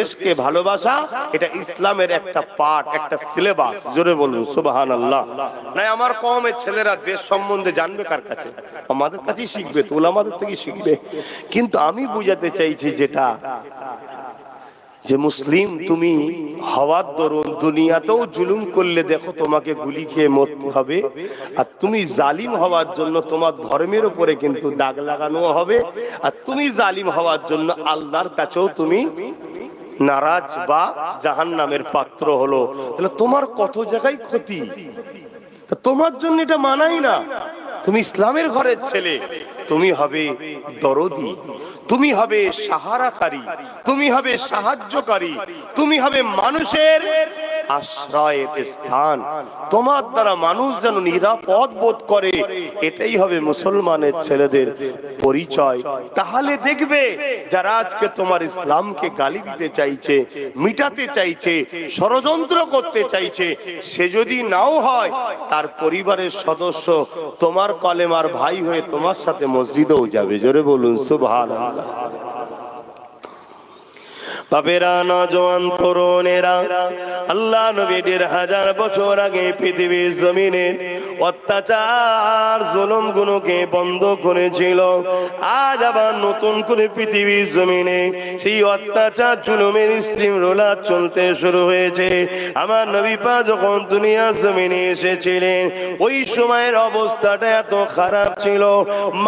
দেশকে ভালোবাসা এটা ইসলামের একটা পার্ট, একটা সিলেবাস। জোরে বলুন সুবহানাল্লাহ। নাই আমার কওমের ছেলেরা দেশ সম্বন্ধে জানবে কার কাছে? আমাদের কাছেই শিখবে, তো উলামাদের থেকে শিখবে। কিন্তু আমি বুঝাতে চাইছি যেটা, যে মুসলিম তুমি হওয়ার দরুন দুনিয়াতেও জুলুম করলে দেখো তোমাকে গুলি খেয়ে মরতে হবে, আর তুমি জালিম হওয়ার জন্য তোমার ধর্মের উপরে কিন্তু দাগ লাগানো হবে, আর তুমি জালিম হওয়ার জন্য আল্লাহর কাছেও তুমি নারাজ বা জাহান্নামের পাত্র হলো। তাহলে তোমার কত জায়গায় ক্ষতি, তা তোমার জন্য এটা মানাই না। তুমি ইসলামের ঘরের ছেলে, তুমি হবে দরদি, তুমি হবে সাহারাকারী, তুমি হবে সাহায্যকারী, তুমি হবে মানুষের আশ্রয়ের স্থান। তোমার দ্বারা মানুষ যেন নিরাপদ বোধ করে, এটাই হবে মুসলমানের ছেলেদের পরিচয়। তাহলে দেখবে যারা আজকে তোমার ইসলামকে গালি দিতে চাইছে, মিটাতে চাইছে, ষড়যন্ত্র করতে চাইছে, সে যদি নাও হয়, তার পরিবারের সদস্য তোমার কলেমার ভাই হয়ে তোমার সাথে মসজিদেও যাবে। জোরে বলুন সুবহানাল্লাহ। বাপেরা, নওজোয়ান তরুণেরা, আল্লাহ নবী ১৫০০ বছর আগে পৃথিবীর জমিনে অত্যাচার জুলুম গুলোকে বন্ধ করেছিল। আজ আবার নতুন করে পৃথিবীর জমিনে সেই অত্যাচার জুলুমের স্টিম রোলার চলতে শুরু হয়েছে। আমার নবী পাক যখন দুনিয়ার জমিনে এসেছিলেন, ওই সময়ের অবস্থাটা এত খারাপ ছিল,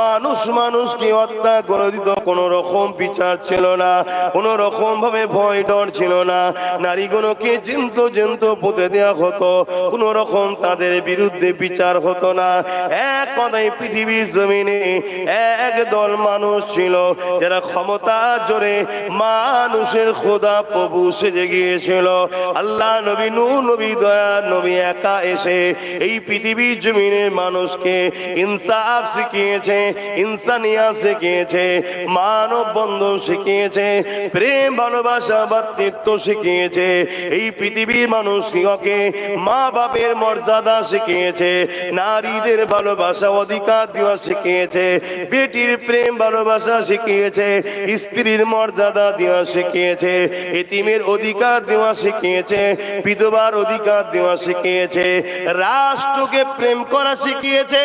মানুষ মানুষকে হত্যা করে দিত, কোনো রকম বিচার ছিল না, কোনো রকম ভাবে ভয় ডর ছিল না। নারীগুলোকে জ্যান্ত পুঁতে দেওয়া হতো, কোন রকম তাদের বিরুদ্ধে বিচার হতো না। এক কথায় পৃথিবীর জমিনে একদল মানুষ ছিল যারা ক্ষমতা জোরে মানুষের খোদা প্রভু সেজে গিয়েছিল। আল্লাহ নবী, নূহ নবী, দয়ার নবী একা এসে এই পৃথিবীর জমিনের মানুষকে ইনসাফ শিখিয়েছে, ইনসানিয়া শিখিয়েছে, মানব বন্ধন শিখিয়েছে, প্রেম ভালোবাসা ভ্রাতৃত্ব শিখিয়েছে। এই পৃথিবীর মানুষকে মা বাপের মর্যাদা শিখিয়েছে, নারীদের ভালোবাসা অধিকার দেওয়া শিখিয়েছে, বেটির প্রেম ভালোবাসা শিখিয়েছে, স্ত্রীর মর্যাদা দেওয়া শিখিয়েছে, এতিমের অধিকার দেওয়া শিখিয়েছে, বিধবার অধিকার দেওয়া শিখিয়েছে, রাষ্ট্রকে প্রেম করা শিখিয়েছে,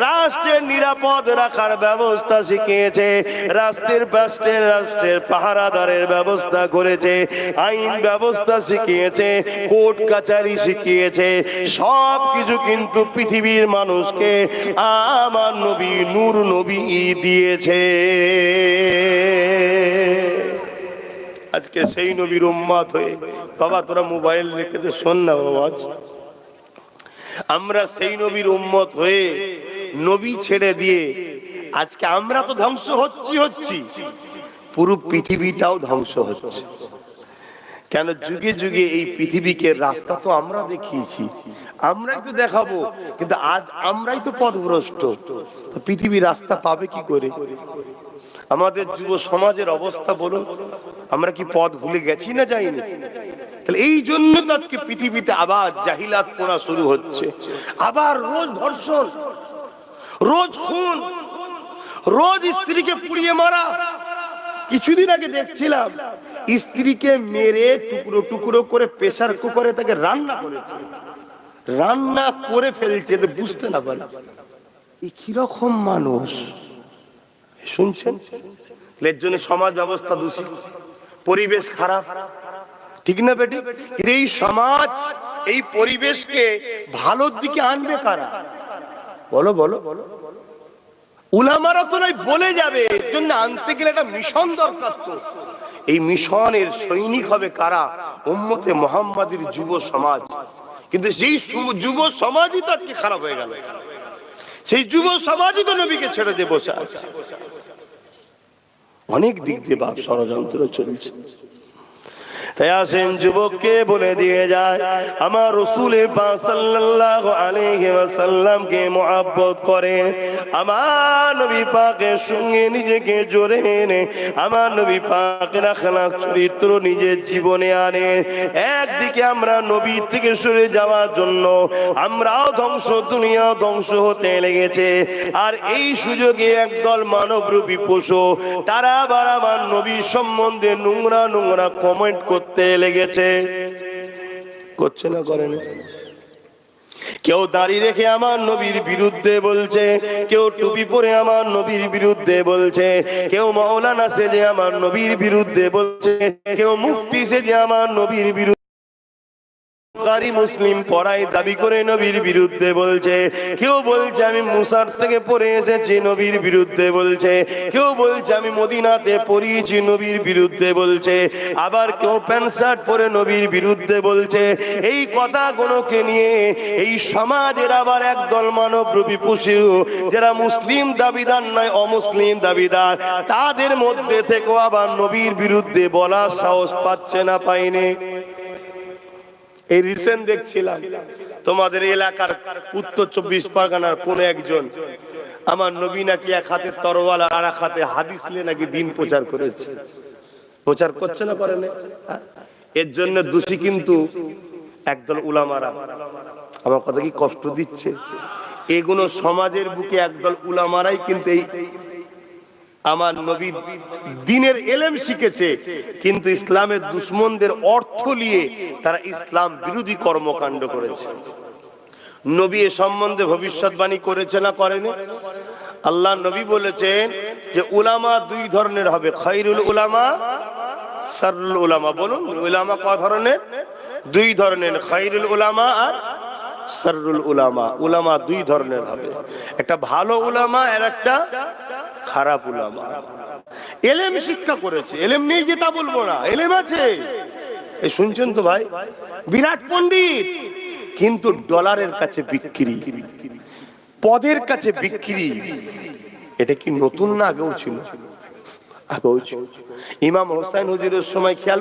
রাষ্ট্রের নিরাপদ রাখার ব্যবস্থা শিখিয়েছে, রাষ্ট্রের পাহারাদারের ব্যবস্থা করেছে, আইন ব্যবস্থা শিখিয়েছে, কোর্ট কাচারি শিখিয়েছে। সব কিছু কিন্তু পৃথিবীর মানুষকে আমার নবী নূর নবী দিয়েছে। আজকে সেই নবীর উম্মত হয়ে, বাবা তোরা মোবাইল রেখে দে, শোন না বাবা, আমরা সেই নবীর উম্মত হয়ে নবী ছেড়ে দিয়ে আজকে আমরা তো ধ্বংস হচ্ছি, পুরো পৃথিবীটাও ধ্বংস হচ্ছে। কেন? যুগে যুগে এই পৃথিবীকে রাস্তা তো আমরা দেখিয়েছি, আমরাই তো দেখাবো, কিন্তু আজ আমরাই তো পথভ্রষ্ট, তো পৃথিবী রাস্তা পাবে কি করে? আমাদের যুব সমাজের অবস্থা বলুন, আমরা কি পথ ভুলে গেছি না যাইনি? তাহলে এই জন্য তো আজকে পৃথিবীতে আবার জাহিলাত পোড়া শুরু হচ্ছে, আবার রোজ ধর্ষণ, রোজ খুন, রোজ স্ত্রীকে পুড়িয়ে মারা। কিছুদিন আগে দেখছিলাম স্ত্রীকে মেরে টুকরো টুকরো করে প্রেসার কুকারে তাকে রান্না করেছে, রান্না করে ফেলছে, বুঝতে না পারে এই কিরকম মানুষ। শুনছেন? এর জন্য সমাজ ব্যবস্থা দূষিত, পরিবেশ খারাপ, ঠিক না বেটি? এই সমাজ, এই পরিবেশকে ভালোর দিকে আনবে কারা? বলো বলো। উলামারা তো নাই বলে যাবে, এর জন্য আনতে গেলে একটা মিশন দরকার। তো এই মিশনের সৈনিক হবে কারা? উম্মতে মুহাম্মাদের যুব সমাজ। কিন্তু সেই যুব সমাজই তো আজকে খারাপ হয়ে গেল, সেই যুব সমাজই তো নবীকে ছেড়ে দিয়ে বসে আছে। অনেক দিক দিয়ে বাপ ষড়যন্ত্র চলছে। তাই আসেন যুবককে বলে দিয়ে যায়, আমার রাসূল পাক সাল্লাল্লাহু আলাইহি ওয়াসাল্লামকে মুহাব্বত করেন, আমার নবী পাকের সঙ্গে নিজেকে জড়ে এনে আমার নবী পাকের আখলাক চরিত্র নিজের জীবনে আনে। একদিকে আমরা নবী থেকে সরে যাওয়ার জন্য আমরাও ধ্বংস, দুনিয়াও ধ্বংস হতে লেগেছে। আর এই সুযোগে একদল মানবরূপী পশু তারা আবার আমার নবীর সম্বন্ধে নোংরা নোংরা কমেন্ট করতে লেগেছে। করছে না, করেন? কেউ দাড়ি রেখে আমার নবীর বিরুদ্ধে বলছে, কেউ টুপি পরে আমার নবীর বিরুদ্ধে বলছে, কেউ মাওলানা সেজে আমার নবীর বিরুদ্ধে বলছে, কেউ মুফতি সেজে আমার নবীর বিরুদ্ধে বুখারী মুসলিম পড়াই দাবি করে নবীর বিরুদ্ধে বলছে, কেউ বলছে আমি মুসার থেকে পড়ে এসেছি নবীর বিরুদ্ধে বলছে, কেউ বলছে আমি মদিনাতে পড়িয়েছি নবীর বিরুদ্ধে বলছে, আবার কেউ প্যান্ট শার্ট পরে নবীর বিরুদ্ধে বলছে। এই কথাগুলোকে নিয়ে এই সমাজের আবার একদল মানবরূপী পশু যারা মুসলিম দাবিদার নয়, অমুসলিম দাবিদার, তাদের মধ্যে থেকেও আবার নবীর বিরুদ্ধে বলার সাহস পাচ্ছে না, পায়নি। এই রিসেন্ট দেখছিলাম তোমাদের এলাকার উত্তর 24 পরগনার কোন একজন আমার নবী নাকি এক হাতে তরোয়াল আর এক হাতে হাদিস নিয়ে নাকি দিন প্রচার করেছে। প্রচার করছে না, করে না? এর জন্য দোষী কিন্তু একদল উলামারা। আমার কথা কি কষ্ট দিচ্ছে? এগুলো সমাজের বুকে একদল উলামারাই কিন্তু এই আমার নবী দ্বীনের ইলম শিখেছে, কিন্তু ইসলামের দুশমনদের অর্থ নিয়ে তারা ইসলাম বিরোধী কর্মকাণ্ড করেছে। নবী এ সম্বন্ধে ভবিষ্যৎবাণী করেছে না, করেনি? আল্লাহ নবী বলেছেন যে উলামা দুই ধরনের হবে, খায়রুল উলামা, শাররুল উলামা। বলুন, উলামা কয় ধরনের? দুই ধরনের, খায়রুল উলামা আর শাররুল উলামা। উলামা দুই ধরনের হবে, একটা ভালো উলামা আর একটা খারাপ উলামা। ইলম শিক্ষা করেছে, ইলম নেই যে তা বলবো না, ইলম আছে। এই শুনছেন তো ভাই, বিরাট পণ্ডিত, কিন্তু ডলারের কাছে বিক্রি, পদের কাছে বিক্রি। এটা কি নতুন না? আগেও ছিল, আগেও ছিল। ইমাম হোসেন হুজুরের সময় খেয়াল